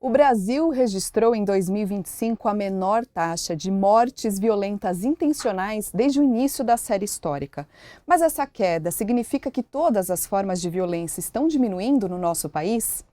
O Brasil registrou em 2025 a menor taxa de mortes violentas intencionais desde o início da série histórica. Mas essa queda significa que todas as formas de violência estão diminuindo no nosso país?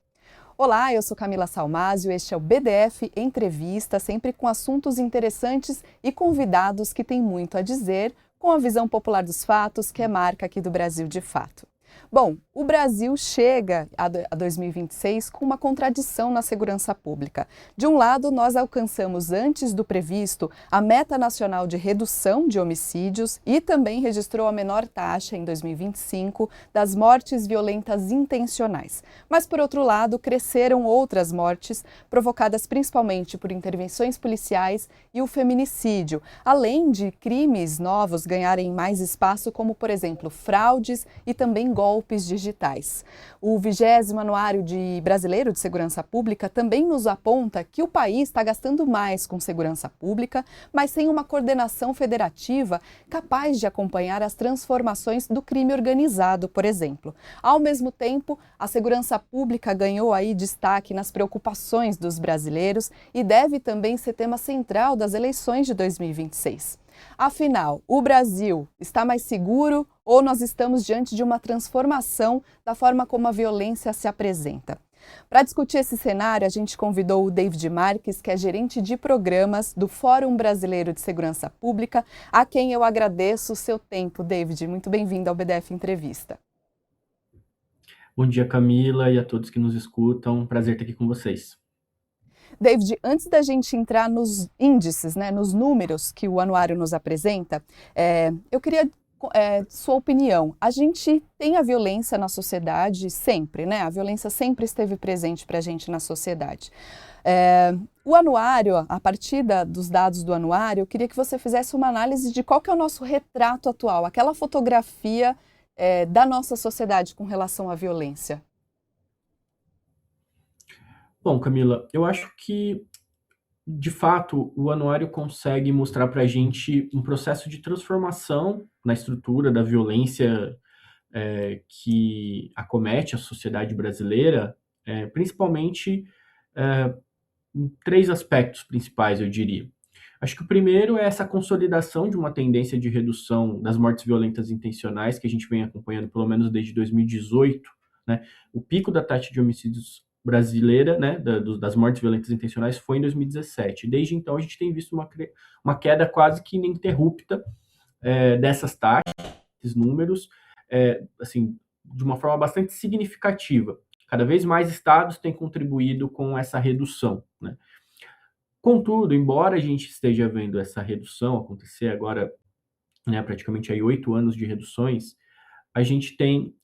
Olá, eu sou Camila Salmásio, este é o BDF Entrevista, sempre com assuntos interessantes e convidados que têm muito a dizer, com a visão popular dos fatos, que é marca aqui do Brasil de fato. Bom, o Brasil chega a 2026 com uma contradição na segurança pública. De um lado, nós alcançamos antes do previsto a meta nacional de redução de homicídios e também registrou a menor taxa em 2025 das mortes violentas intencionais. Mas, por outro lado, cresceram outras mortes provocadas principalmente por intervenções policiais e o feminicídio, além de crimes novos ganharem mais espaço, como, por exemplo, fraudes e também golpes digitais. O 20º Anuário Brasileiro de Segurança Pública também nos aponta que o país está gastando mais com segurança pública, mas sem uma coordenação federativa capaz de acompanhar as transformações do crime organizado, por exemplo. Ao mesmo tempo, a segurança pública ganhou aí destaque nas preocupações dos brasileiros e deve também ser tema central das eleições de 2026. Afinal, o Brasil está mais seguro ou nós estamos diante de uma transformação da forma como a violência se apresenta? Para discutir esse cenário, a gente convidou o David Marques, que é gerente de programas do Fórum Brasileiro de Segurança Pública, a quem eu agradeço o seu tempo. David, muito bem-vindo ao BDF Entrevista. Bom dia, Camila, e a todos que nos escutam. Prazer estar aqui com vocês. David, antes da gente entrar nos índices, nos números que o anuário nos apresenta, eu queria sua opinião. A gente tem a violência na sociedade sempre, né? A violência sempre esteve presente para a gente na sociedade. O anuário, a partir dos dados do anuário, eu queria que você fizesse uma análise de qual que é o nosso retrato atual, aquela fotografia da nossa sociedade com relação à violência. Bom, Camila, eu acho que, de fato, o anuário consegue mostrar para a gente um processo de transformação na estrutura da violência que acomete a sociedade brasileira, principalmente em três aspectos principais, eu diria. Acho que o primeiro é essa consolidação de uma tendência de redução das mortes violentas intencionais que a gente vem acompanhando pelo menos desde 2018, né? O pico da taxa de homicídios brasileira, né, das mortes violentas intencionais foi em 2017. Desde então a gente tem visto uma queda quase que ininterrupta dessas taxas, desses números, assim, de uma forma bastante significativa. Cada vez mais estados têm contribuído com essa redução, né? Contudo, embora a gente esteja vendo essa redução acontecer agora, né, praticamente aí 8 anos de reduções, a gente tem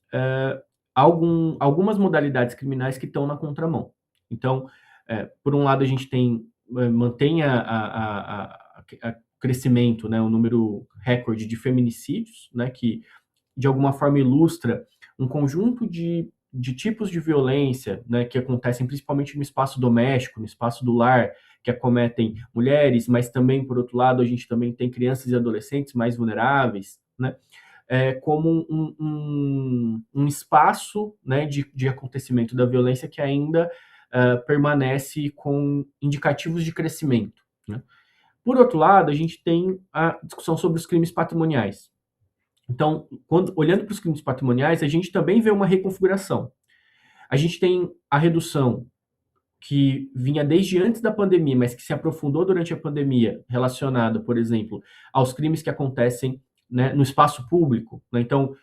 algumas modalidades criminais que estão na contramão. Então, por um lado, a gente mantém a crescimento, né, o número recorde de feminicídios, né, que de alguma forma ilustra um conjunto de tipos de violência, né, que acontecem principalmente no espaço doméstico, no espaço do lar, que acometem mulheres, mas também, por outro lado, a gente também tem crianças e adolescentes mais vulneráveis, né, como um espaço, né, de acontecimento da violência que ainda permanece com indicativos de crescimento, né. Por outro lado, a gente tem a discussão sobre os crimes patrimoniais. Então, olhando para os crimes patrimoniais, a gente também vê uma reconfiguração. A gente tem a redução que vinha desde antes da pandemia, mas que se aprofundou durante a pandemia, relacionada, por exemplo, aos crimes que acontecem, né, no espaço público, né? Então,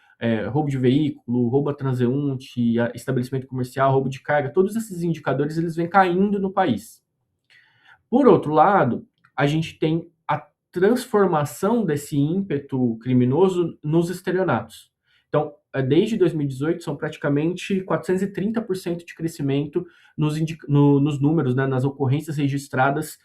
roubo de veículo, roubo a transeunte, estabelecimento comercial, roubo de carga, todos esses indicadores eles vêm caindo no país. Por outro lado, a gente tem a transformação desse ímpeto criminoso nos estelionatos. Então, desde 2018, são praticamente 430% de crescimento nos números, né, nas ocorrências registradas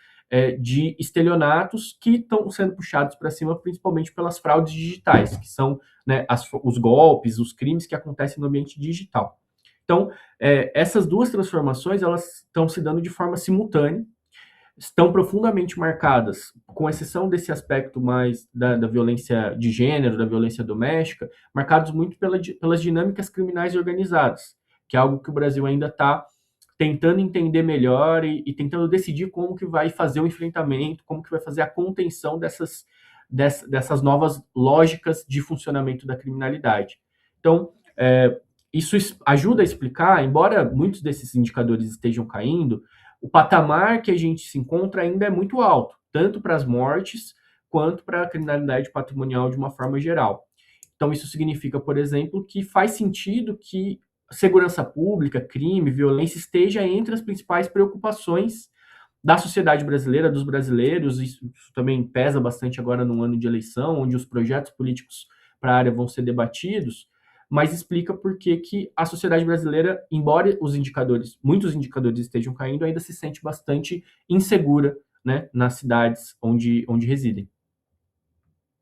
de estelionatos que estão sendo puxados para cima, principalmente pelas fraudes digitais, que são, né, os golpes, os crimes que acontecem no ambiente digital. Então, essas duas transformações elas estão se dando de forma simultânea, estão profundamente marcadas, com exceção desse aspecto mais da violência de gênero, da violência doméstica, marcados muito pelas dinâmicas criminais organizadas, que é algo que o Brasil ainda está tentando entender melhor e tentando decidir como que vai fazer o enfrentamento, como que vai fazer a contenção dessas novas lógicas de funcionamento da criminalidade. Então, isso ajuda a explicar, embora muitos desses indicadores estejam caindo, o patamar que a gente se encontra ainda é muito alto, tanto para as mortes quanto para a criminalidade patrimonial de uma forma geral. Então, isso significa, por exemplo, que faz sentido que segurança pública, crime, violência esteja entre as principais preocupações da sociedade brasileira, dos brasileiros. Isso também pesa bastante agora no ano de eleição, onde os projetos políticos para a área vão ser debatidos, mas explica por que a sociedade brasileira, embora muitos indicadores estejam caindo, ainda se sente bastante insegura, né, nas cidades onde residem.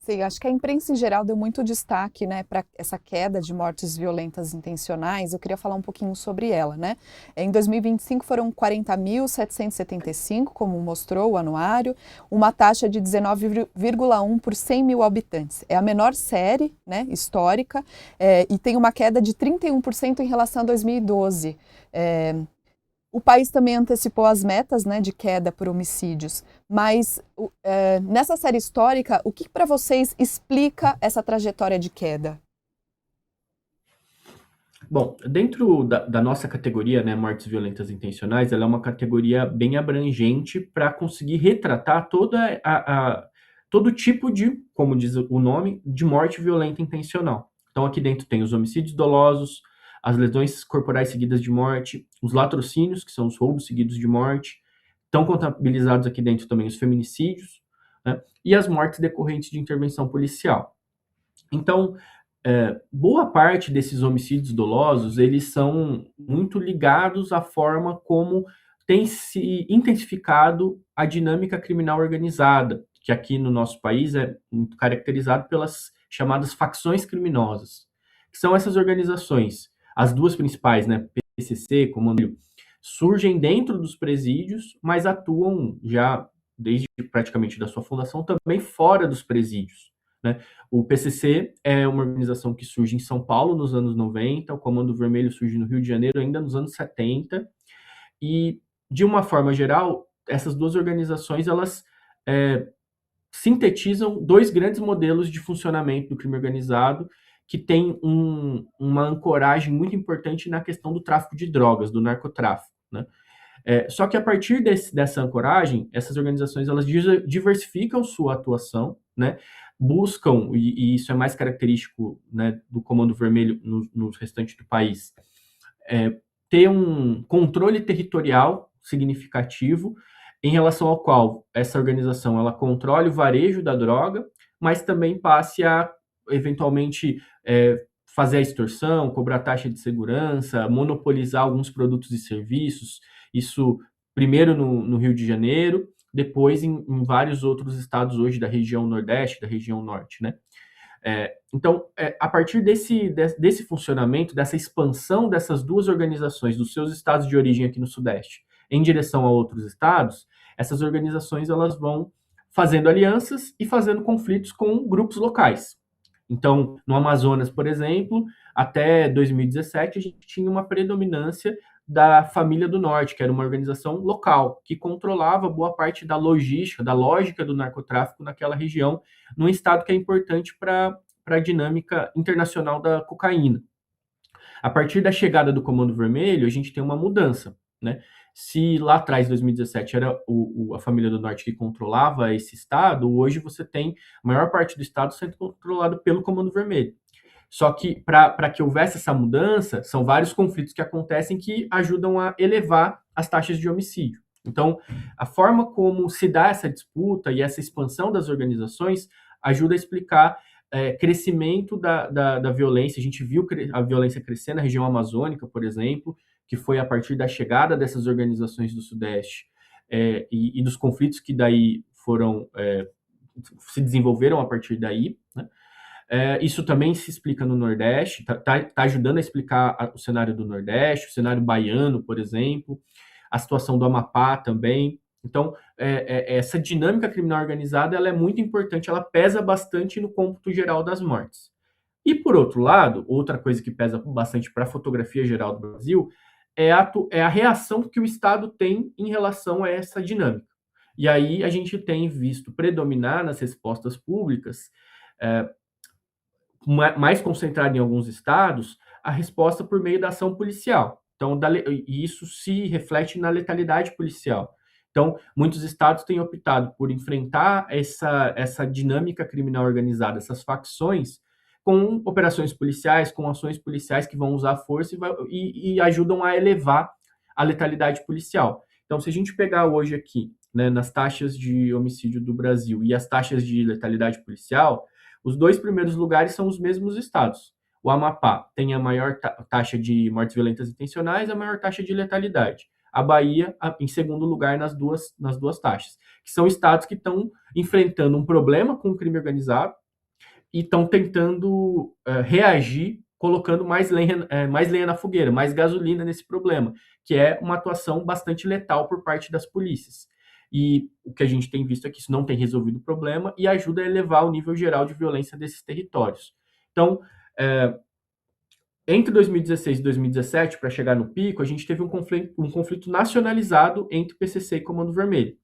Sim, acho que a imprensa em geral deu muito destaque, né, para essa queda de mortes violentas intencionais. Eu queria falar um pouquinho sobre ela, né? Em 2025 foram 40.775, como mostrou o anuário, uma taxa de 19,1 por 100 mil habitantes. É a menor série, né, histórica, e tem uma queda de 31% em relação a 2012. O país também antecipou as metas, né, de queda por homicídios, mas nessa série histórica, o que para vocês explica essa trajetória de queda? Bom, dentro da nossa categoria, né, mortes violentas intencionais, ela é uma categoria bem abrangente para conseguir retratar todo tipo de, como diz o nome, de morte violenta intencional. Então, aqui dentro tem os homicídios dolosos, as lesões corporais seguidas de morte, os latrocínios, que são os roubos seguidos de morte. Estão contabilizados aqui dentro também os feminicídios, né, e as mortes decorrentes de intervenção policial. Então, boa parte desses homicídios dolosos, eles são muito ligados à forma como tem se intensificado a dinâmica criminal organizada, que aqui no nosso país é muito caracterizado pelas chamadas facções criminosas, que são essas organizações, as duas principais, né, PCC, Comando, surgem dentro dos presídios, mas atuam já desde praticamente da sua fundação também fora dos presídios, né? O PCC é uma organização que surge em São Paulo nos anos 90, o Comando Vermelho surge no Rio de Janeiro ainda nos anos 70, e, de uma forma geral, essas duas organizações, elas sintetizam dois grandes modelos de funcionamento do crime organizado, que tem uma ancoragem muito importante na questão do tráfico de drogas, do narcotráfico, né? Só que a partir dessa ancoragem, essas organizações elas diversificam sua atuação, né? Buscam, e isso é mais característico, né, do Comando Vermelho no restante do país, ter um controle territorial significativo, em relação ao qual essa organização ela controle o varejo da droga, mas também passe a, eventualmente, fazer a extorsão, cobrar taxa de segurança, monopolizar alguns produtos e serviços. Isso primeiro no Rio de Janeiro, depois em vários outros estados hoje da região Nordeste, da região Norte, né? Então, a partir desse funcionamento, dessa expansão dessas duas organizações, dos seus estados de origem aqui no Sudeste, em direção a outros estados, essas organizações elas vão fazendo alianças e fazendo conflitos com grupos locais. Então, no Amazonas, por exemplo, até 2017, a gente tinha uma predominância da Família do Norte, que era uma organização local, que controlava boa parte da logística, da lógica do narcotráfico naquela região, num estado que é importante para a dinâmica internacional da cocaína. A partir da chegada do Comando Vermelho, a gente tem uma mudança, né? Se lá atrás, 2017, era a Família do Norte que controlava esse estado, hoje você tem a maior parte do estado sendo controlado pelo Comando Vermelho. Só que, para que houvesse essa mudança, são vários conflitos que acontecem que ajudam a elevar as taxas de homicídio. Então, a forma como se dá essa disputa e essa expansão das organizações ajuda a explicar crescimento da violência. A gente viu a violência crescer na região amazônica, por exemplo, que foi a partir da chegada dessas organizações do Sudeste e dos conflitos que daí se desenvolveram a partir daí, né? Isso também se explica no Nordeste, tá ajudando a explicar o cenário do Nordeste, o cenário baiano, por exemplo, a situação do Amapá também. Então, essa dinâmica criminal organizada ela é muito importante, ela pesa bastante no cômputo geral das mortes. E, por outro lado, outra coisa que pesa bastante para a fotografia geral do Brasil é a reação que o Estado tem em relação a essa dinâmica. E aí a gente tem visto predominar nas respostas públicas, mais concentrada em alguns estados, a resposta por meio da ação policial. Então, e isso se reflete na letalidade policial. Então, muitos estados têm optado por enfrentar essa dinâmica criminal organizada, essas facções, com operações policiais, com ações policiais que vão usar força e ajudam a elevar a letalidade policial. Então, se a gente pegar hoje aqui, né, nas taxas de homicídio do Brasil e as taxas de letalidade policial, os dois primeiros lugares são os mesmos estados. O Amapá tem a maior taxa de mortes violentas intencionais, a maior taxa de letalidade. A Bahia, em segundo lugar, nas duas taxas. Que são estados que estão enfrentando um problema com o crime organizado e estão tentando reagir, colocando mais lenha na fogueira, mais gasolina nesse problema, que é uma atuação bastante letal por parte das polícias. E o que a gente tem visto é que isso não tem resolvido o problema e ajuda a elevar o nível geral de violência desses territórios. Então, entre 2016 e 2017, para chegar no pico, a gente teve um conflito nacionalizado entre PCC e Comando Vermelho,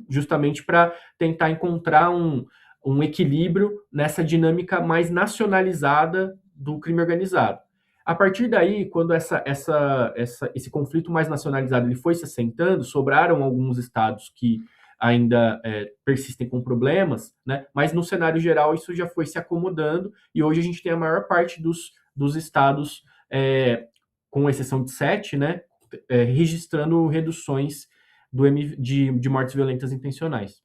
justamente para tentar encontrar um equilíbrio nessa dinâmica mais nacionalizada do crime organizado. A partir daí, quando esse conflito mais nacionalizado ele foi se assentando, sobraram alguns estados que ainda persistem com problemas, né? Mas no cenário geral isso já foi se acomodando e hoje a gente tem a maior parte dos estados, com exceção de 7, né, registrando reduções de mortes violentas intencionais.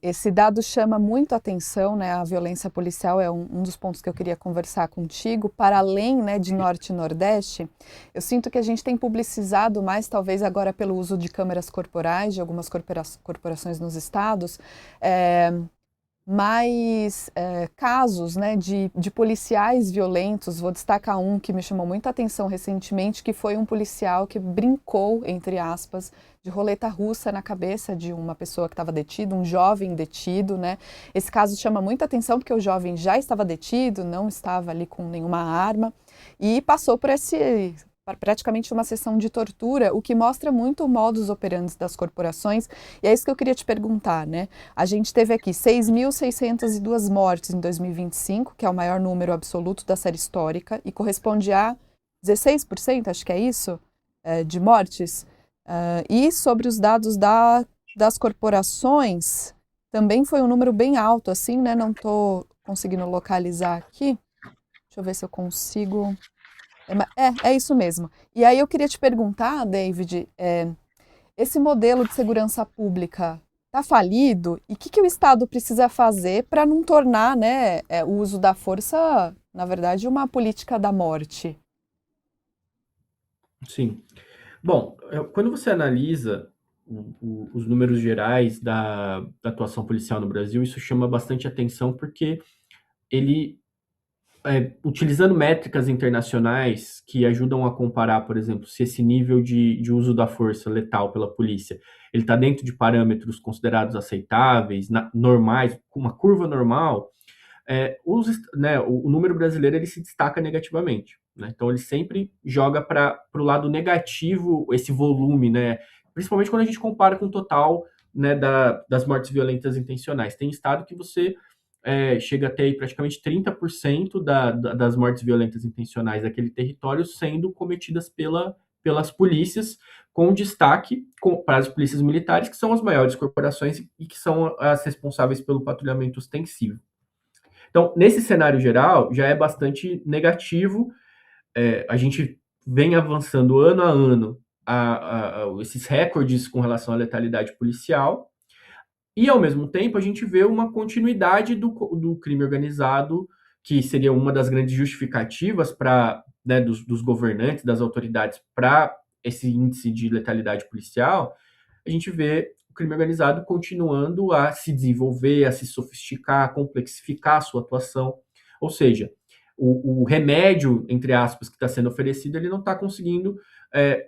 Esse dado chama muito atenção, né? A violência policial é um dos pontos que eu queria conversar contigo. Para além, né, de Norte e Nordeste, eu sinto que a gente tem publicizado mais, talvez agora pelo uso de câmeras corporais de algumas corporações nos estados, mais casos, né, de policiais violentos. Vou destacar um que me chamou muita atenção recentemente, que foi um policial que brincou, entre aspas, de roleta russa na cabeça de uma pessoa que estava detida, um jovem detido, né? Esse caso chama muita atenção porque o jovem já estava detido, não estava ali com nenhuma arma e passou por praticamente uma sessão de tortura, o que mostra muito o modus operandi das corporações, e é isso que eu queria te perguntar, né? A gente teve aqui 6.602 mortes em 2025, que é o maior número absoluto da série histórica, e corresponde a 16%, acho que é isso, de mortes. E sobre os dados das corporações, também foi um número bem alto, assim, né? Não estou conseguindo localizar aqui. Deixa eu ver se eu consigo... É isso mesmo. E aí eu queria te perguntar, David, esse modelo de segurança pública está falido? E o que o Estado precisa fazer para não tornar, né, o uso da força, na verdade, uma política da morte? Sim. Bom, quando você analisa os números gerais da atuação policial no Brasil, isso chama bastante atenção porque ele, utilizando métricas internacionais que ajudam a comparar, por exemplo, se esse nível de uso da força letal pela polícia, ele está dentro de parâmetros considerados aceitáveis, normais, com uma curva normal, o número brasileiro ele se destaca negativamente, né? Então ele sempre joga para o lado negativo esse volume, né? Principalmente quando a gente compara com o total, né, das mortes violentas intencionais. Tem estado que você chega até aí praticamente 30% das mortes violentas intencionais daquele território sendo cometidas pelas polícias, com destaque para as polícias militares, que são as maiores corporações e que são as responsáveis pelo patrulhamento ostensivo. Então, nesse cenário geral, já é bastante negativo. A gente vem avançando ano a ano esses recordes com relação à letalidade policial, e, ao mesmo tempo, a gente vê uma continuidade do crime organizado, que seria uma das grandes justificativas né, dos governantes, das autoridades, para esse índice de letalidade policial. A gente vê o crime organizado continuando a se desenvolver, a se sofisticar, a complexificar a sua atuação. Ou seja, o remédio, entre aspas, que está sendo oferecido, ele não está conseguindo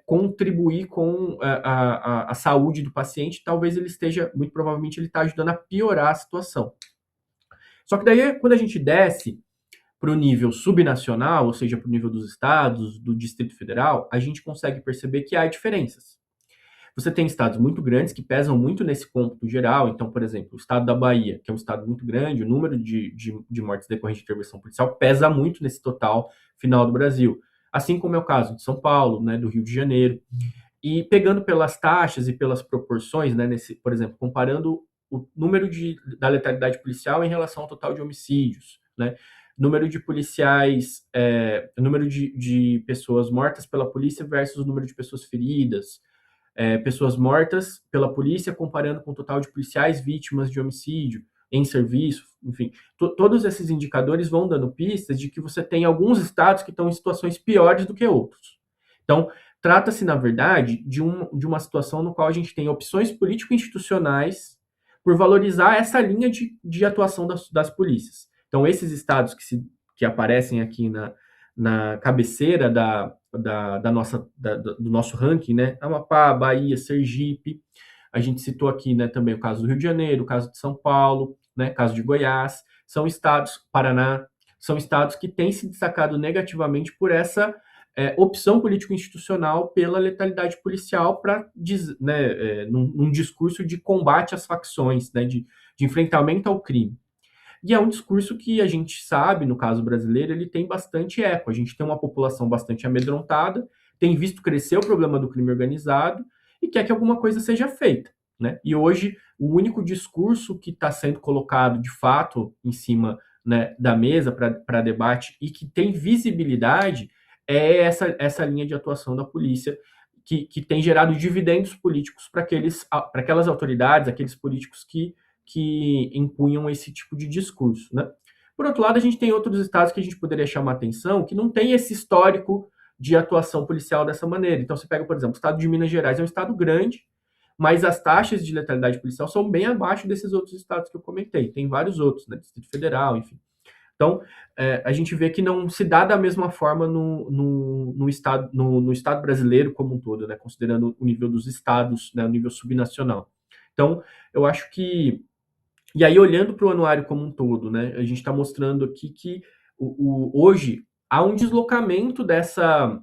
contribuir com a saúde do paciente. Talvez ele esteja, muito provavelmente, ele está ajudando a piorar a situação. Só que daí, quando a gente desce para o nível subnacional, ou seja, para o nível dos estados, do Distrito Federal, a gente consegue perceber que há diferenças. Você tem estados muito grandes que pesam muito nesse cômputo geral. Então, por exemplo, o estado da Bahia, que é um estado muito grande, o número de mortes decorrentes de intervenção policial pesa muito nesse total final do Brasil. Assim como é o caso de São Paulo, né, do Rio de Janeiro. E pegando pelas taxas e pelas proporções, né, por exemplo, comparando o número da letalidade policial em relação ao total de homicídios, né, número de policiais, número de pessoas mortas pela polícia versus o número de pessoas feridas, pessoas mortas pela polícia comparando com o total de policiais vítimas de homicídio em serviço, enfim, todos esses indicadores vão dando pistas de que você tem alguns estados que estão em situações piores do que outros. Então, trata-se, na verdade, de uma situação no qual a gente tem opções político-institucionais por valorizar essa linha de atuação das polícias. Então, esses estados que aparecem aqui na cabeceira do nosso ranking, né? Amapá, Bahia, Sergipe. A gente citou aqui, né, também o caso do Rio de Janeiro, o caso de São Paulo, né, caso de Goiás. São estados, Paraná, são estados que têm se destacado negativamente por essa opção político-institucional pela letalidade policial para, né, num discurso de combate às facções, né, de enfrentamento ao crime. E é um discurso que a gente sabe, no caso brasileiro, ele tem bastante eco. A gente tem uma população bastante amedrontada, tem visto crescer o problema do crime organizado e quer que alguma coisa seja feita, né? E hoje, o único discurso que está sendo colocado, de fato, em cima, né, da mesa para debate e que tem visibilidade é essa linha de atuação da polícia, que tem gerado dividendos políticos para aquelas autoridades, aqueles políticos que impunham esse tipo de discurso, né? Por outro lado, a gente tem outros estados que a gente poderia chamar atenção que não tem esse histórico de atuação policial dessa maneira. Então, você pega, por exemplo, o estado de Minas Gerais é um estado grande, mas as taxas de letalidade policial são bem abaixo desses outros estados que eu comentei. Tem vários outros, né? Distrito Federal, enfim. Então, a gente vê que não se dá da mesma forma no estado brasileiro como um todo, né? Considerando o nível dos estados, né? O nível subnacional. Então, eu acho que e aí, olhando para o anuário como um todo, né, a gente está mostrando aqui que hoje há um deslocamento dessa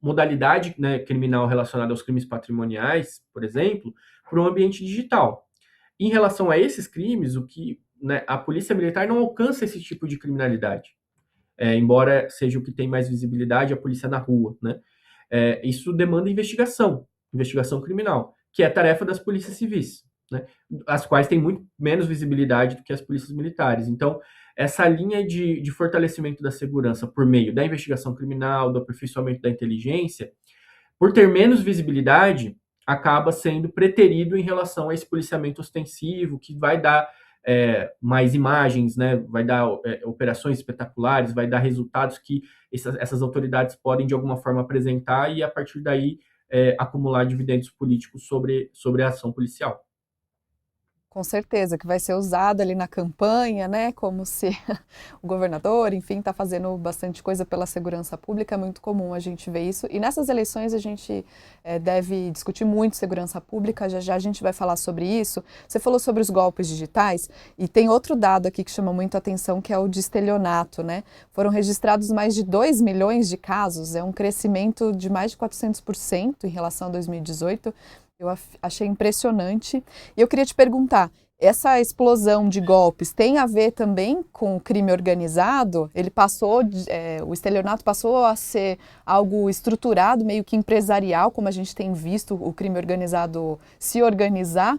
modalidade, né, criminal relacionada aos crimes patrimoniais, por exemplo, para o ambiente digital. Em relação a esses crimes, né, a polícia militar não alcança esse tipo de criminalidade, embora seja o que tem mais visibilidade, a polícia na rua, né? Isso demanda investigação criminal, que é a tarefa das polícias civis, né, as quais têm muito menos visibilidade do que as polícias militares. Então, essa linha de fortalecimento da segurança por meio da investigação criminal, do aperfeiçoamento da inteligência, por ter menos visibilidade, acaba sendo preterido em relação a esse policiamento ostensivo, que vai dar mais imagens, né, vai dar operações espetaculares, vai dar resultados que essas autoridades podem, de alguma forma, apresentar e, a partir daí, acumular dividendos políticos sobre a ação policial. Com certeza, que vai ser usado ali na campanha, né? Como se o governador, enfim, está fazendo bastante coisa pela segurança pública, é muito comum a gente ver isso. E nessas eleições a gente deve discutir muito segurança pública, já já a gente vai falar sobre isso. Você falou sobre os golpes digitais, e tem outro dado aqui que chama muito a atenção, que é o de estelionato, né? Foram registrados mais de 2 milhões de casos, é um crescimento de mais de 400% em relação a 2018. Eu achei impressionante. E eu queria te perguntar, essa explosão de golpes tem a ver também com o crime organizado? Ele passou, o estelionato passou a ser algo estruturado, meio que empresarial, como a gente tem visto o crime organizado se organizar.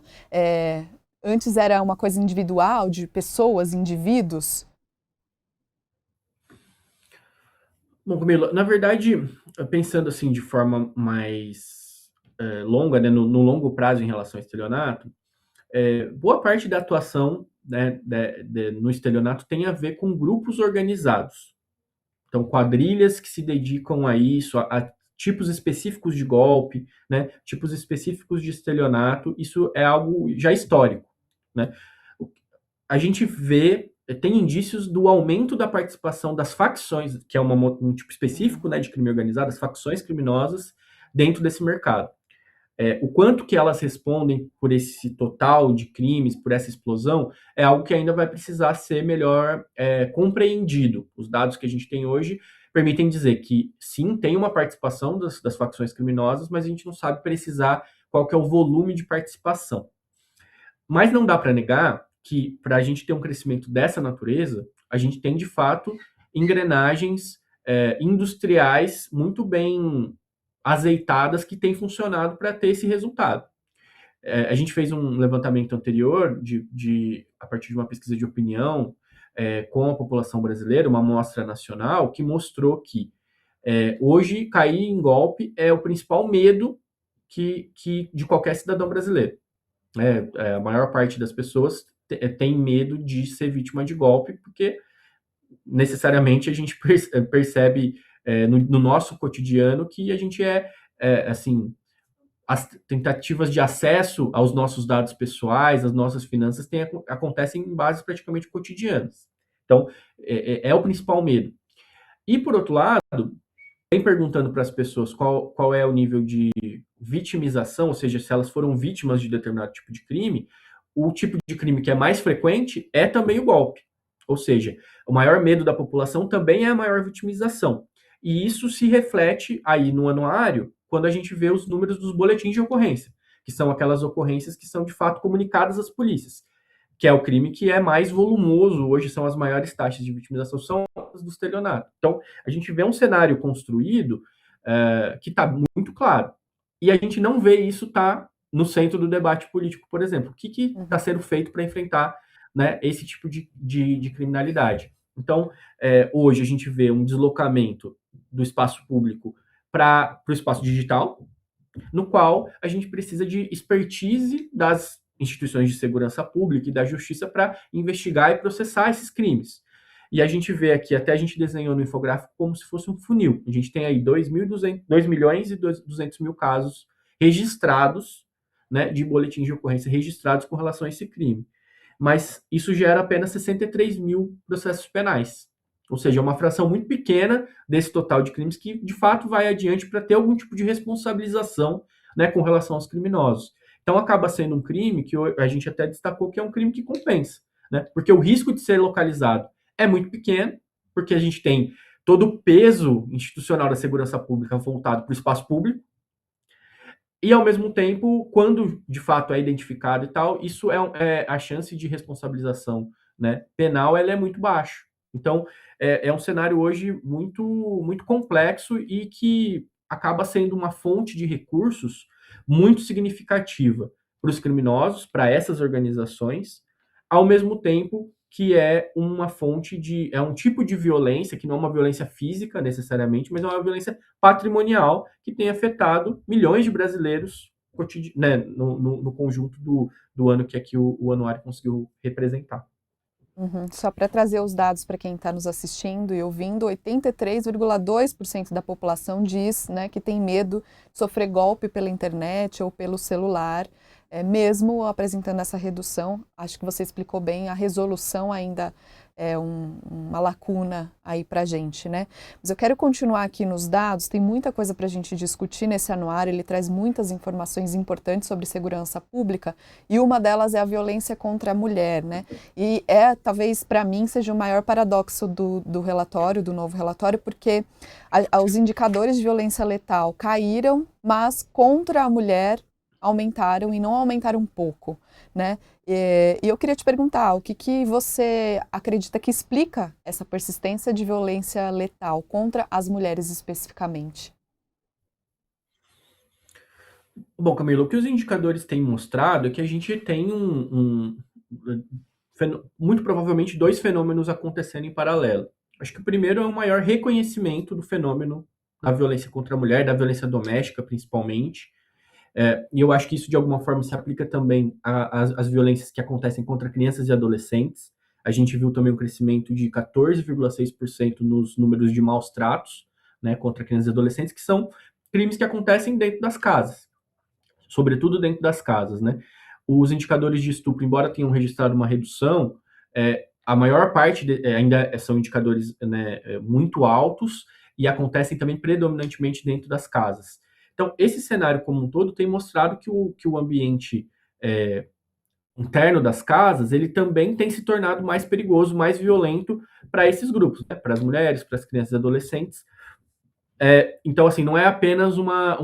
Antes era uma coisa individual, de pessoas, indivíduos? Bom, Camila, na verdade, pensando assim de forma mais longa, né, no longo prazo em relação ao estelionato, boa parte da atuação, né, no estelionato tem a ver com grupos organizados. Então, quadrilhas que se dedicam a isso, a tipos específicos de golpe, né, tipos específicos de estelionato, isso é algo já histórico, né? A gente tem indícios do aumento da participação das facções, que é um tipo específico, né, de crime organizado, as facções criminosas dentro desse mercado. O quanto que elas respondem por esse total de crimes, por essa explosão, é algo que ainda vai precisar ser melhor compreendido. Os dados que a gente tem hoje permitem dizer que, sim, tem uma participação das facções criminosas, mas a gente não sabe precisar qual que é o volume de participação. Mas não dá para negar que, para a gente ter um crescimento dessa natureza, a gente tem, de fato, engrenagens industriais muito bem azeitadas que têm funcionado para ter esse resultado. A gente fez um levantamento anterior, a partir de uma pesquisa de opinião com a população brasileira, uma amostra nacional, que mostrou que hoje cair em golpe é o principal medo de qualquer cidadão brasileiro. A maior parte das pessoas tem medo de ser vítima de golpe, porque necessariamente a gente percebe no nosso cotidiano que a gente assim, as tentativas de acesso aos nossos dados pessoais, às nossas finanças, acontecem em bases praticamente cotidianas. Então, é o principal medo. E, por outro lado, vem perguntando para as pessoas qual é o nível de vitimização, ou seja, se elas foram vítimas de determinado tipo de crime, o tipo de crime que é mais frequente é também o golpe. Ou seja, o maior medo da população também é a maior vitimização. E isso se reflete aí no anuário, quando a gente vê os números dos boletins de ocorrência, que são aquelas ocorrências que são de fato comunicadas às polícias, que é o crime que é mais volumoso, hoje são as maiores taxas de vitimização, são as do estelionato. Então, a gente vê um cenário construído que está muito claro. E a gente não vê isso no centro do debate político, por exemplo. O que está sendo feito para enfrentar, né, esse tipo de criminalidade? Então, hoje a gente vê um deslocamento do espaço público para o espaço digital, no qual a gente precisa de expertise das instituições de segurança pública e da justiça para investigar e processar esses crimes. E a gente vê aqui, até a gente desenhou no infográfico como se fosse um funil. A gente tem aí 2 milhões e 200 mil casos registrados, né, de boletins de ocorrência registrados com relação a esse crime. Mas isso gera apenas 63 mil processos penais. Ou seja, é uma fração muito pequena desse total de crimes que, de fato, vai adiante para ter algum tipo de responsabilização, né, com relação aos criminosos. Então, acaba sendo um crime que a gente até destacou que é um crime que compensa, né? Porque o risco de ser localizado é muito pequeno, porque a gente tem todo o peso institucional da segurança pública voltado para o espaço público, e, ao mesmo tempo, quando de fato é identificado e tal, isso a chance de responsabilização, né, penal ela é muito baixa. Então, é um cenário hoje muito, muito complexo e que acaba sendo uma fonte de recursos muito significativa para os criminosos, para essas organizações, ao mesmo tempo que é uma fonte é um tipo de violência, que não é uma violência física necessariamente, mas é uma violência patrimonial que tem afetado milhões de brasileiros né, no conjunto do ano que aqui o anuário conseguiu representar. Só para trazer os dados para quem está nos assistindo e ouvindo, 83,2% da população diz, né, que tem medo de sofrer golpe pela internet ou pelo celular, mesmo apresentando essa redução. Acho que você explicou bem, a resolução ainda é uma lacuna aí para a gente, né? Mas eu quero continuar aqui nos dados, tem muita coisa para a gente discutir nesse anuário, ele traz muitas informações importantes sobre segurança pública e uma delas é a violência contra a mulher, né? E talvez para mim seja o maior paradoxo do relatório, do novo relatório, porque os indicadores de violência letal caíram, mas contra a mulher aumentaram e não aumentaram um pouco, né? E eu queria te perguntar, o que você acredita que explica essa persistência de violência letal contra as mulheres especificamente? Bom, Camila, o que os indicadores têm mostrado é que a gente tem muito provavelmente dois fenômenos acontecendo em paralelo. Acho que o primeiro é o maior reconhecimento do fenômeno da violência contra a mulher, da violência doméstica principalmente, e eu acho que isso, de alguma forma, se aplica também às violências que acontecem contra crianças e adolescentes. A gente viu também um crescimento de 14,6% nos números de maus tratos, né, contra crianças e adolescentes, que são crimes que acontecem dentro das casas, sobretudo dentro das casas, né? Os indicadores de estupro, embora tenham registrado uma redução, a maior parte ainda são indicadores, né, muito altos e acontecem também predominantemente dentro das casas. Então, esse cenário como um todo tem mostrado que o ambiente interno das casas, ele também tem se tornado mais perigoso, mais violento para esses grupos, né? Para as mulheres, para as crianças e adolescentes. Então, assim, não é apenas uma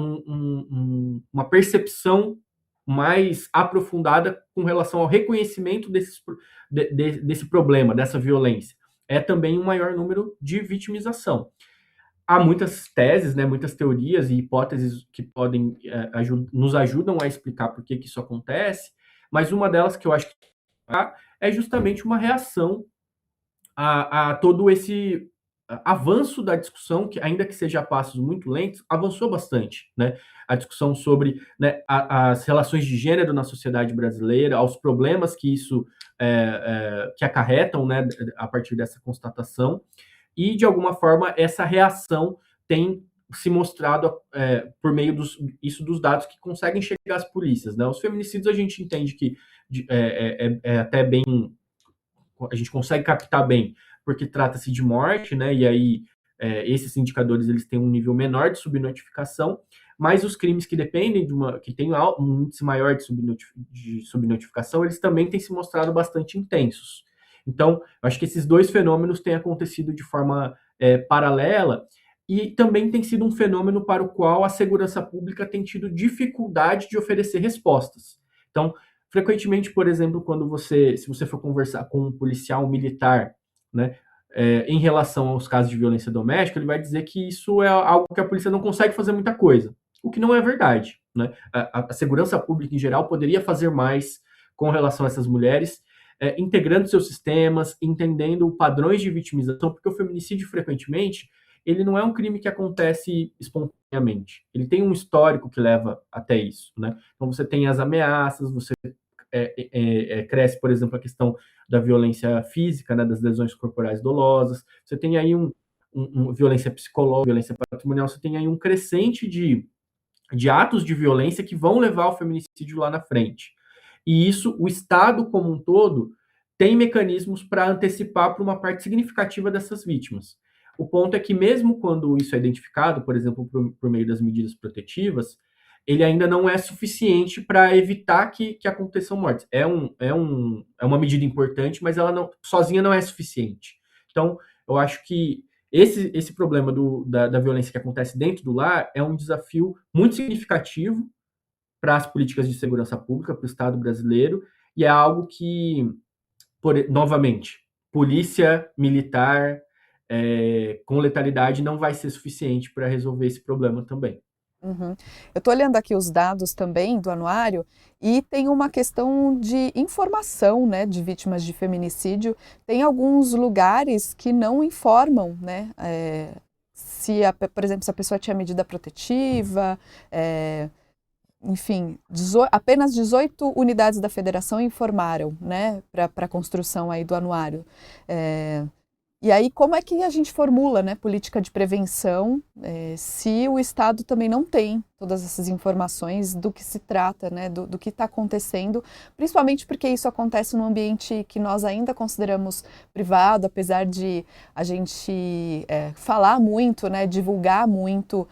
percepção mais aprofundada com relação ao reconhecimento desse problema, dessa violência. É também um maior número de vitimização. Há muitas teses, né, muitas teorias e hipóteses que podem nos ajudam a explicar por que isso acontece, mas uma delas que eu acho que é justamente uma reação a todo esse avanço da discussão, que ainda que seja a passos muito lentos, avançou bastante, né? A discussão sobre, né, as relações de gênero na sociedade brasileira, aos problemas que isso que acarretam, né, a partir dessa constatação, e de alguma forma essa reação tem se mostrado por meio dos dados que conseguem chegar às polícias, né? Os feminicídios a gente entende que até bem, a gente consegue captar bem, porque trata-se de morte, né? E aí esses indicadores eles têm um nível menor de subnotificação, mas os crimes que dependem que tem um índice maior de subnotificação, eles também têm se mostrado bastante intensos. Então, eu acho que esses dois fenômenos têm acontecido de forma paralela e também tem sido um fenômeno para o qual a segurança pública tem tido dificuldade de oferecer respostas. Então, frequentemente, por exemplo, se você for conversar com um policial militar, né, em relação aos casos de violência doméstica, ele vai dizer que isso é algo que a polícia não consegue fazer muita coisa, o que não é verdade, né? A segurança pública, em geral, poderia fazer mais com relação a essas mulheres, integrando seus sistemas, entendendo padrões de vitimização, porque o feminicídio, frequentemente, ele não é um crime que acontece espontaneamente. Ele tem um histórico que leva até isso, né? Então, você tem as ameaças, você cresce, por exemplo, a questão da violência física, né, das lesões corporais dolosas, você tem aí violência psicológica, violência patrimonial, você tem aí um crescente de atos de violência que vão levar ao feminicídio lá na frente. E isso, o Estado como um todo, tem mecanismos para antecipar para uma parte significativa dessas vítimas. O ponto é que mesmo quando isso é identificado, por exemplo, por meio das medidas protetivas, ele ainda não é suficiente para evitar que aconteçam mortes. É uma medida importante, mas ela sozinha não é suficiente. Então, eu acho que esse problema da violência que acontece dentro do lar é um desafio muito significativo para as políticas de segurança pública, para o Estado brasileiro, e é algo que, novamente, polícia militar com letalidade não vai ser suficiente para resolver esse problema também. Uhum. Eu estou olhando aqui os dados também do anuário e tem uma questão de informação, né, de vítimas de feminicídio. Tem alguns lugares que não informam, né, por exemplo, se a pessoa tinha medida protetiva, enfim, apenas 18 unidades da federação informaram, né, para a construção aí do anuário. E aí, como é que a gente formula, né, política de prevenção, se o Estado também não tem todas essas informações do que se trata, né, do que está acontecendo, principalmente porque isso acontece num ambiente que nós ainda consideramos privado, apesar de a gente falar muito, né, divulgar muito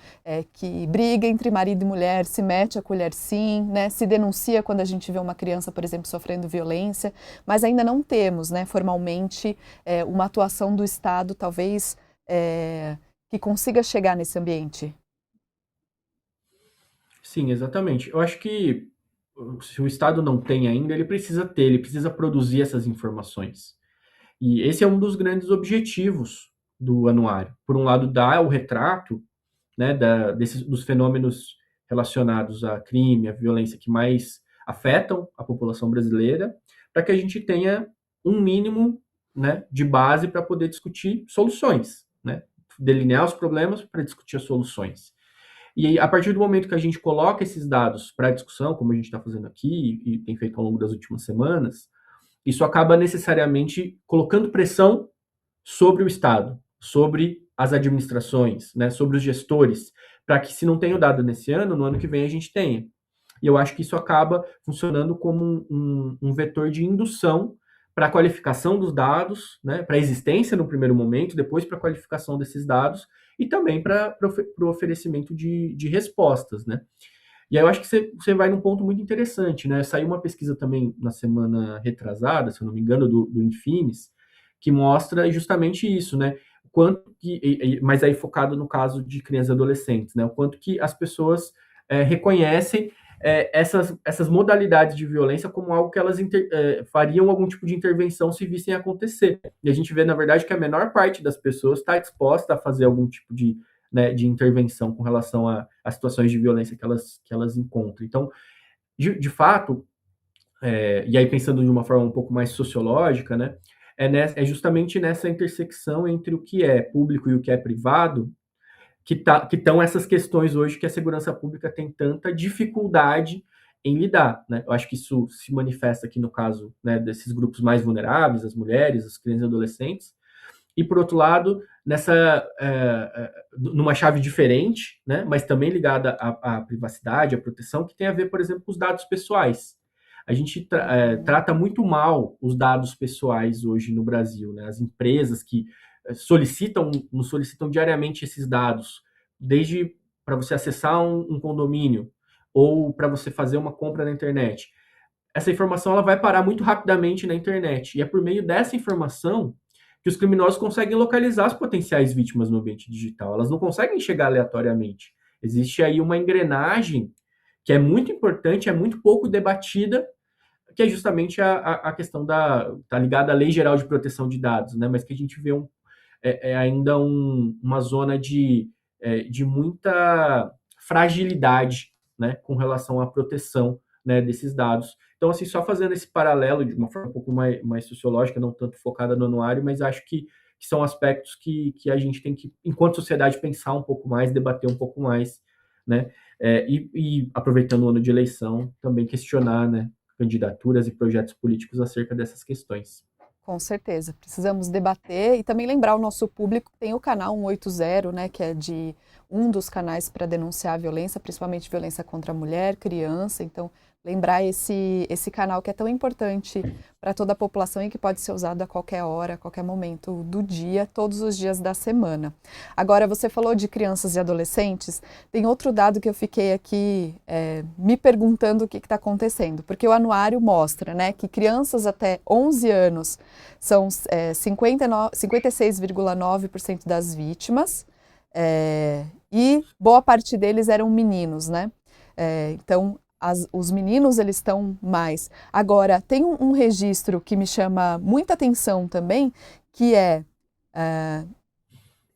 que briga entre marido e mulher, se mete a colher sim, né, se denuncia quando a gente vê uma criança, por exemplo, sofrendo violência, mas ainda não temos, né, formalmente uma atuação do Estado, talvez, que consiga chegar nesse ambiente. Sim, exatamente. Eu acho que se o Estado não tem ainda, ele precisa produzir essas informações. E esse é um dos grandes objetivos do anuário. Por um lado, dá o retrato, né, dos fenômenos relacionados a crime, a violência que mais afetam a população brasileira, para que a gente tenha um mínimo, né, de base para poder discutir soluções, né, delinear os problemas para discutir as soluções. E a partir do momento que a gente coloca esses dados para discussão, como a gente está fazendo aqui e tem feito ao longo das últimas semanas, isso acaba necessariamente colocando pressão sobre o Estado, sobre as administrações, né, sobre os gestores, para que se não tenha o dado nesse ano, no ano que vem a gente tenha. E eu acho que isso acaba funcionando como um vetor de indução para a qualificação dos dados, né, para a existência no primeiro momento, depois para a qualificação desses dados e também para o oferecimento de respostas, né? E aí eu acho que você vai num ponto muito interessante, né? Saiu uma pesquisa também na semana retrasada, se eu não me engano, do Infinis, que mostra justamente isso, né? O quanto que, mas aí focado no caso de crianças e adolescentes, né? O quanto que as pessoas reconhecem essas modalidades de violência como algo que elas fariam algum tipo de intervenção se vissem acontecer. E a gente vê, na verdade, que a menor parte das pessoas está disposta a fazer algum tipo de, né, de intervenção com relação a situações de violência que elas encontram. Então, de fato, e aí pensando de uma forma um pouco mais sociológica, né, é justamente nessa intersecção entre o que é público e o que é privado que estão essas questões hoje que a segurança pública tem tanta dificuldade em lidar, né? Eu acho que isso se manifesta aqui no caso, né, desses grupos mais vulneráveis, as mulheres, as crianças e adolescentes, e por outro lado, numa chave diferente, né, mas também ligada à privacidade, à proteção, que tem a ver, por exemplo, com os dados pessoais. A gente trata muito mal os dados pessoais hoje no Brasil, né? As empresas que nos solicitam diariamente esses dados, desde para você acessar um condomínio ou para você fazer uma compra na internet. Essa informação ela vai parar muito rapidamente na internet. E é por meio dessa informação que os criminosos conseguem localizar as potenciais vítimas no ambiente digital. Elas não conseguem chegar aleatoriamente. Existe aí uma engrenagem que é muito importante, é muito pouco debatida, que é justamente a questão tá ligada à Lei Geral de Proteção de Dados, né? Mas que a gente vê ainda uma zona de muita fragilidade, né, com relação à proteção, né, desses dados. Então, assim, só fazendo esse paralelo de uma forma um pouco mais sociológica, não tanto focada no anuário, mas acho que são aspectos que a gente tem que, enquanto sociedade, pensar um pouco mais, debater um pouco mais, né? E aproveitando o ano de eleição, também questionar, né, candidaturas e projetos políticos acerca dessas questões. Com certeza, precisamos debater e também lembrar o nosso público que tem o canal 180, né, que é de um dos canais para denunciar a violência, principalmente violência contra a mulher, criança. Então, lembrar esse canal que é tão importante para toda a população e que pode ser usado a qualquer hora, a qualquer momento do dia, todos os dias da semana. Agora, você falou de crianças e adolescentes, tem outro dado que eu fiquei aqui me perguntando o que está acontecendo, porque o anuário mostra, né, que crianças até 11 anos são 56,9% das vítimas, e boa parte deles eram meninos, né? Então, os meninos eles estão mais. Agora, tem um registro que me chama muita atenção também, que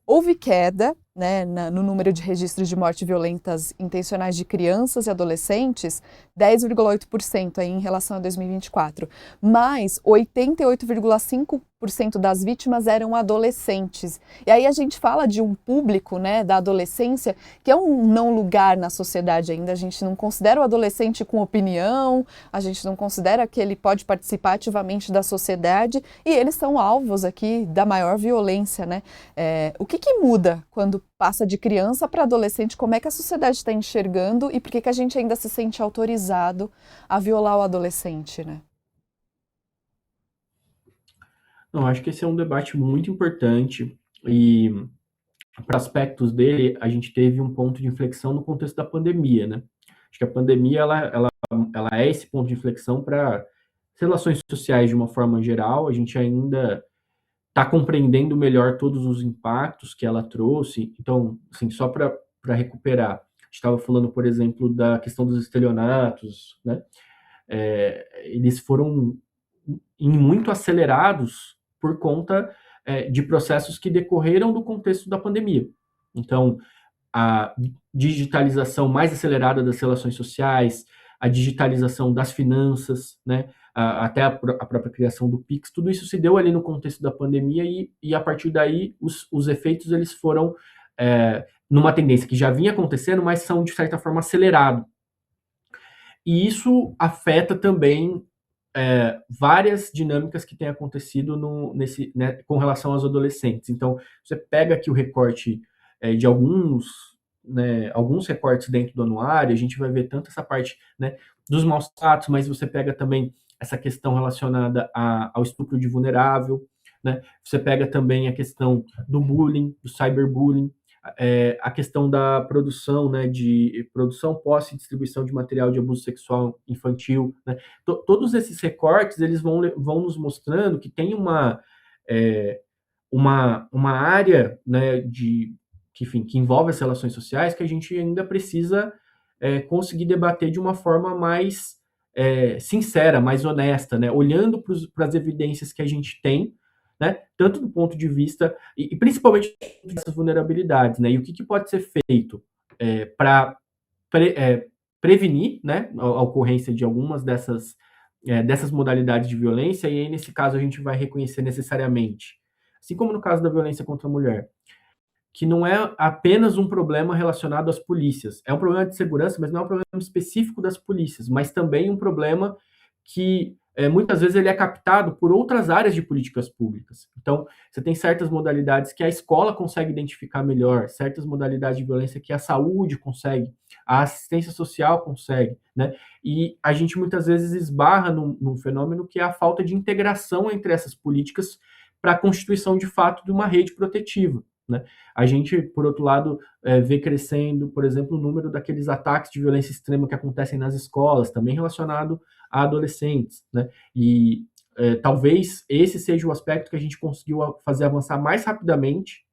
houve queda, né, no número de registros de mortes violentas intencionais de crianças e adolescentes, 10,8% aí em relação a 2024, mas 88,5% das vítimas eram adolescentes. E aí a gente fala de um público, né, da adolescência, que é um não lugar na sociedade ainda. A gente não considera o adolescente com opinião, a gente não considera que ele pode participar ativamente da sociedade, e eles são alvos aqui da maior violência, né? O que muda quando passa de criança para adolescente? Como é que a sociedade está enxergando e por que a gente ainda se sente autorizado a violar o adolescente, né? Não, acho que esse é um debate muito importante e para aspectos dele, a gente teve um ponto de inflexão no contexto da pandemia, né? Acho que a pandemia, ela é esse ponto de inflexão para relações sociais de uma forma geral. A gente ainda está compreendendo melhor todos os impactos que ela trouxe. Então, assim, só para recuperar, a gente estava falando, por exemplo, da questão dos estelionatos, né? Eles foram muito acelerados por conta de processos que decorreram do contexto da pandemia. Então, a digitalização mais acelerada das relações sociais, a digitalização das finanças, né, até a própria criação do Pix, tudo isso se deu ali no contexto da pandemia e a partir daí os efeitos eles foram numa tendência que já vinha acontecendo, mas são de certa forma acelerados. E isso afeta também várias dinâmicas que têm acontecido né, com relação aos adolescentes. Então, você pega aqui o recorte de alguns recortes dentro do anuário, a gente vai ver tanto essa parte, né, dos maus tratos, mas você pega também essa questão relacionada ao estupro de vulnerável, né? Você pega também a questão do bullying, do cyberbullying, a questão da produção, né, de produção, posse e distribuição de material de abuso sexual infantil, né? Todos esses recortes, eles vão nos mostrando que tem é, uma área, né, enfim, que envolve as relações sociais que a gente ainda precisa conseguir debater de uma forma mais sincera, mais honesta, né, olhando para as evidências que a gente tem, né, tanto do ponto de vista, e principalmente dessas vulnerabilidades, né, e o que pode ser feito para prevenir, né, a ocorrência de algumas dessas modalidades de violência, e aí, nesse caso, a gente vai reconhecer necessariamente, assim como no caso da violência contra a mulher, que não é apenas um problema relacionado às polícias. É um problema de segurança, mas não é um problema específico das polícias, mas também um problema que muitas vezes ele é captado por outras áreas de políticas públicas. Então, você tem certas modalidades que a escola consegue identificar melhor, certas modalidades de violência que a saúde consegue, a assistência social consegue, né? E a gente muitas vezes esbarra num fenômeno que é a falta de integração entre essas políticas para a constituição de fato de uma rede protetiva, né? A gente, por outro lado, vê crescendo, por exemplo, o número daqueles ataques de violência extrema que acontecem nas escolas, também relacionado a adolescentes, né? E talvez esse seja o aspecto que a gente conseguiu fazer avançar mais rapidamente,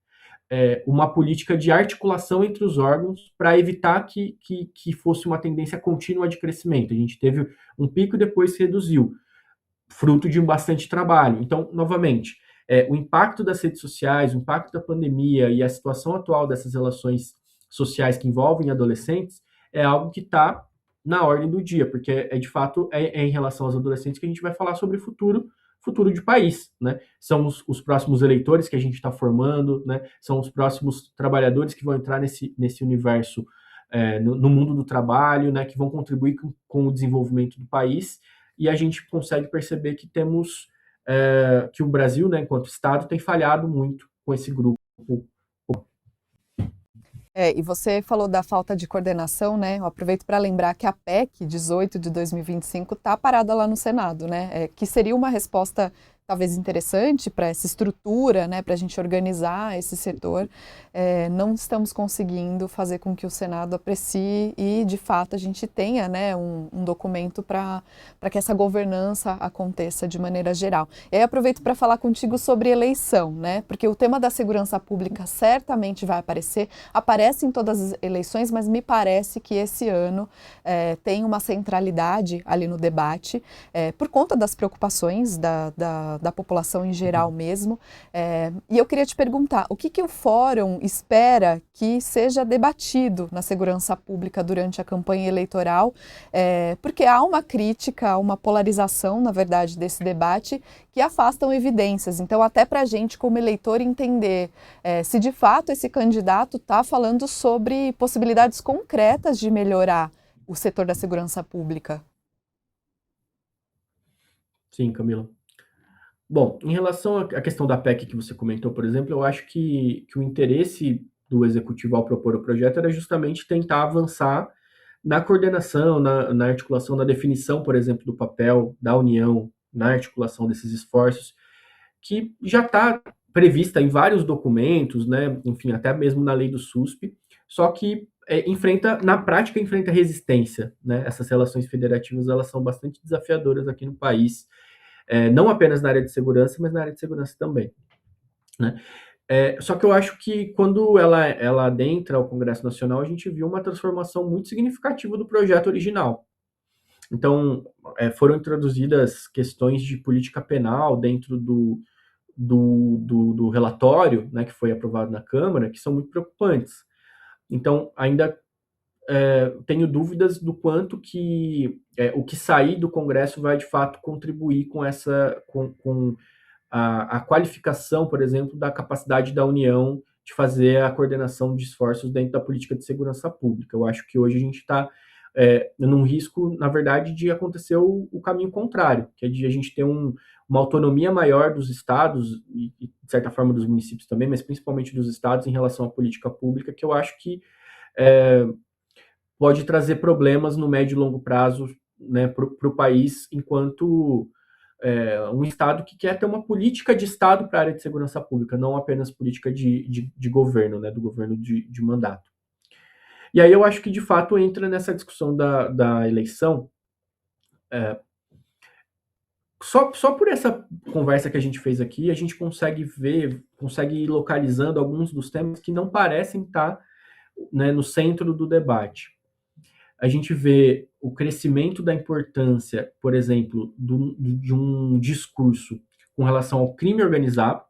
uma política de articulação entre os órgãos para evitar que fosse uma tendência contínua de crescimento. A gente teve um pico e depois se reduziu, fruto de bastante trabalho. Então, novamente, o impacto das redes sociais, o impacto da pandemia e a situação atual dessas relações sociais que envolvem adolescentes é algo que está na ordem do dia, porque de fato em relação aos adolescentes que a gente vai falar sobre futuro de país, né? São os próximos eleitores que a gente está formando, né? São os próximos trabalhadores que vão entrar nesse universo, no mundo do trabalho, né? Que vão contribuir com o desenvolvimento do país, e a gente consegue perceber que temos que o Brasil, né, enquanto Estado, tem falhado muito com esse grupo. E você falou da falta de coordenação, né? Eu aproveito para lembrar que a PEC 18 de 2025 está parada lá no Senado, né? Que seria uma resposta talvez interessante para essa estrutura, né? Para a gente organizar esse setor. Não estamos conseguindo fazer com que o Senado aprecie e, de fato, a gente tenha, né, um documento para que essa governança aconteça de maneira geral. E aí aproveito para falar contigo sobre eleição, né? Porque o tema da segurança pública certamente vai aparecer, aparece em todas as eleições, mas me parece que esse ano tem uma centralidade ali no debate, por conta das preocupações da população em geral mesmo. E eu queria te perguntar, o que o Fórum espera que seja debatido na segurança pública durante a campanha eleitoral? Porque há uma crítica, uma polarização, na verdade, desse debate que afastam evidências. Então, até para a gente, como eleitor, entender se de fato esse candidato está falando sobre possibilidades concretas de melhorar o setor da segurança pública. Sim, Camila. Bom, em relação à questão da PEC que você comentou, por exemplo, eu acho que o interesse do Executivo ao propor o projeto era justamente tentar avançar na coordenação, na articulação, na definição, por exemplo, do papel da União, na articulação desses esforços, que já está prevista em vários documentos, né? Enfim, até mesmo na lei do SUSP, só que na prática enfrenta resistência, né? Essas relações federativas, elas são bastante desafiadoras aqui no país, não apenas na área de segurança, mas na área de segurança também, né? Só que eu acho que quando ela adentra ao Congresso Nacional, a gente viu uma transformação muito significativa do projeto original. Então, foram introduzidas questões de política penal dentro do relatório, né, que foi aprovado na Câmara, que são muito preocupantes. Então, ainda tenho dúvidas do quanto que o que sair do Congresso vai, de fato, contribuir com a qualificação, por exemplo, da capacidade da União de fazer a coordenação de esforços dentro da política de segurança pública. Eu acho que hoje a gente está num risco, na verdade, de acontecer o caminho contrário, que é de a gente ter uma autonomia maior dos estados e, de certa forma, dos municípios também, mas principalmente dos estados em relação à política pública, que eu acho que pode trazer problemas no médio e longo prazo, né, para o país, enquanto um Estado que quer ter uma política de Estado para a área de segurança pública, não apenas política de governo, né, do governo de mandato. E aí eu acho que, de fato, entra nessa discussão da eleição. Só por essa conversa que a gente fez aqui, a gente consegue ir localizando alguns dos temas que não parecem estar, né, no centro do debate. A gente vê o crescimento da importância, por exemplo, de um discurso com relação ao crime organizado.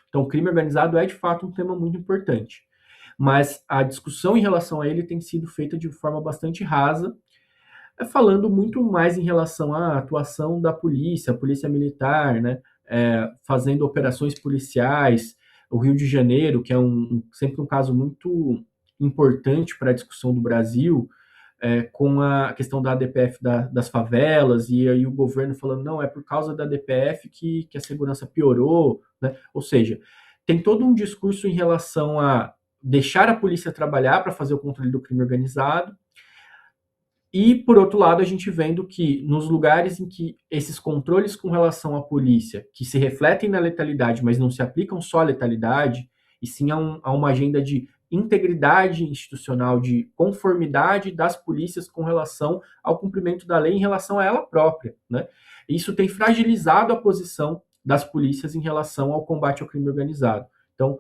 Então, o crime organizado é, de fato, um tema muito importante. Mas a discussão em relação a ele tem sido feita de forma bastante rasa, falando muito mais em relação à atuação da polícia militar, né, fazendo operações policiais. O Rio de Janeiro, que é sempre um caso muito importante para a discussão do Brasil, com a questão da ADPF das favelas, e aí o governo falando, não, é por causa da ADPF que a segurança piorou, né? Ou seja, tem todo um discurso em relação a deixar a polícia trabalhar para fazer o controle do crime organizado, e, por outro lado, a gente vendo que nos lugares em que esses controles com relação à polícia, que se refletem na letalidade, mas não se aplicam só à letalidade, e sim a uma agenda de integridade institucional, de conformidade das polícias com relação ao cumprimento da lei em relação a ela própria, né? Isso tem fragilizado a posição das polícias em relação ao combate ao crime organizado. Então,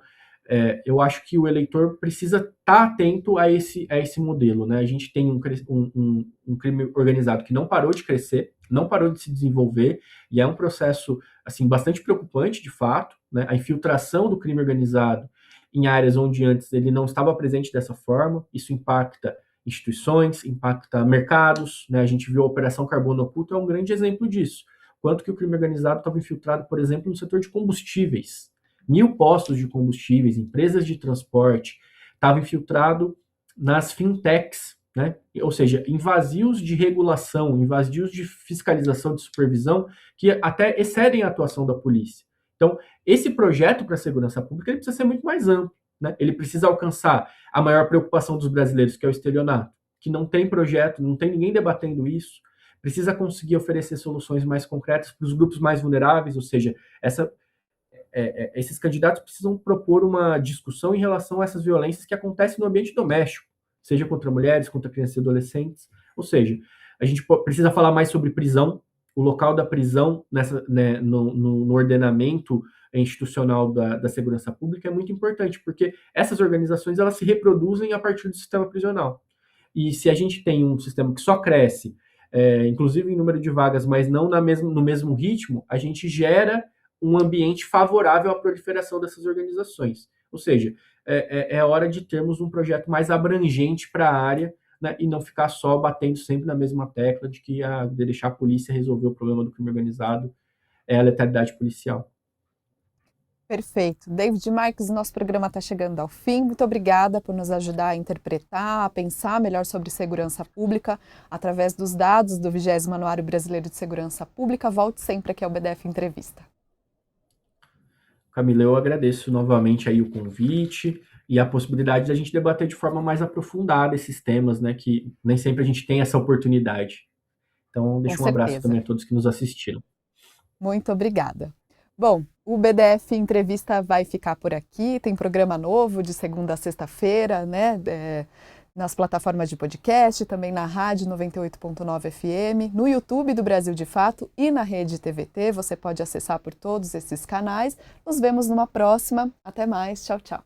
eu acho que o eleitor precisa estar atento a esse modelo, né? A gente tem um crime organizado que não parou de crescer, não parou de se desenvolver, e é um processo assim, bastante preocupante, de fato, né? A infiltração do crime organizado em áreas onde antes ele não estava presente dessa forma, isso impacta instituições, impacta mercados, né? A gente viu a Operação Carbono Oculto, é um grande exemplo disso. Quanto que o crime organizado estava infiltrado, por exemplo, no setor de combustíveis. 1.000 postos de combustíveis, empresas de transporte, estava infiltrado nas fintechs, né? Ou seja, em vazios de regulação, em vazios de fiscalização, de supervisão, que até excedem a atuação da polícia. Então, esse projeto para a segurança pública ele precisa ser muito mais amplo, né? Ele precisa alcançar a maior preocupação dos brasileiros, que é o estelionato, que não tem projeto, não tem ninguém debatendo isso, precisa conseguir oferecer soluções mais concretas para os grupos mais vulneráveis, ou seja, esses candidatos precisam propor uma discussão em relação a essas violências que acontecem no ambiente doméstico, seja contra mulheres, contra crianças e adolescentes. Ou seja, a gente precisa falar mais sobre prisão, o local da prisão no ordenamento institucional da segurança pública é muito importante, porque essas organizações elas se reproduzem a partir do sistema prisional. E se a gente tem um sistema que só cresce, inclusive em número de vagas, mas não no mesmo ritmo, a gente gera um ambiente favorável à proliferação dessas organizações. Ou seja, é hora de termos um projeto mais abrangente para a área, né, e não ficar só batendo sempre na mesma tecla de que de deixar a polícia resolver o problema do crime organizado é a letalidade policial. Perfeito. David Marques, nosso programa está chegando ao fim. Muito obrigada por nos ajudar a interpretar, a pensar melhor sobre segurança pública através dos dados do 20º Anuário Brasileiro de Segurança Pública. Volte sempre aqui ao BDF Entrevista. Camila, eu agradeço novamente aí o convite e a possibilidade de a gente debater de forma mais aprofundada esses temas, né, que nem sempre a gente tem essa oportunidade. Então, deixo um abraço também a todos que nos assistiram. Muito obrigada. Bom, o BDF Entrevista vai ficar por aqui, tem programa novo de segunda a sexta-feira, né, nas plataformas de podcast, também na rádio 98.9 FM, no YouTube do Brasil de Fato e na rede TVT. Você pode acessar por todos esses canais. Nos vemos numa próxima. Até mais. Tchau, tchau.